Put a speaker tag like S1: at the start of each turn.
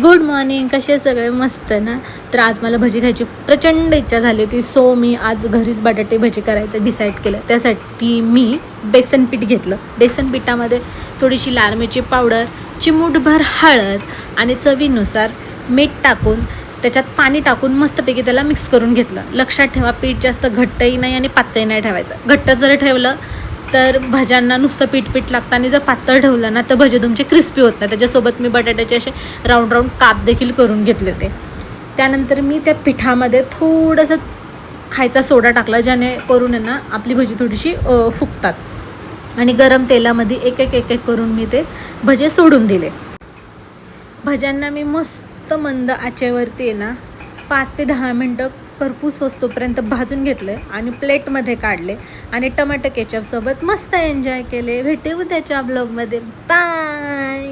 S1: Good morning. कसे सगळे मस्त ना. तर आज मला भजी खायची प्रचंड इच्छा झाली होती. सो मी आज घरीच बटाटे भजी करायचं डिसाईड केलं. त्यासाठी मी बेसन पीठ घेतलं. बेसन पिठामध्ये थोडीशी लाल मिरची पावडर, चिमूटभर हळद आणि चवीनुसार मीठ टाकून त्याच्यात पाणी टाकून मस्तपैकी त्याला मिक्स करून घेतलं. लक्षात ठेवा, पीठ जास्त घट्टही नाही आणि पातळही नाही ठेवायचं. घट्ट जर ठेवलं तर भज्यांना नुसतं पीठ लागतं आणि जर पातळ ठेवलं ना तर भजे तुमचे क्रिस्पी होत नाही. त्याच्यासोबत मी बटाट्याचे असे राऊंड काप देखील करून घेतले होते. त्यानंतर मी त्या पिठामध्ये थोडंसं खायचा सोडा टाकला, ज्याने करून ना आपली भजी थोडीशी फुगतात. आणि गरम तेलामध्ये एक एक करून मी ते भजे सोडून दिले. भज्यांना मी मस्त मंद आचेवरती ना 5 ते 10 मिनटं करपूस होतोपर्यंत भाजून घेतले आणि प्लेटमध्ये काढले आणि टमाटर केचपसोबत मस्त एन्जॉय केले. भेटू उद्याच्या ब्लॉगमध्ये. बाय.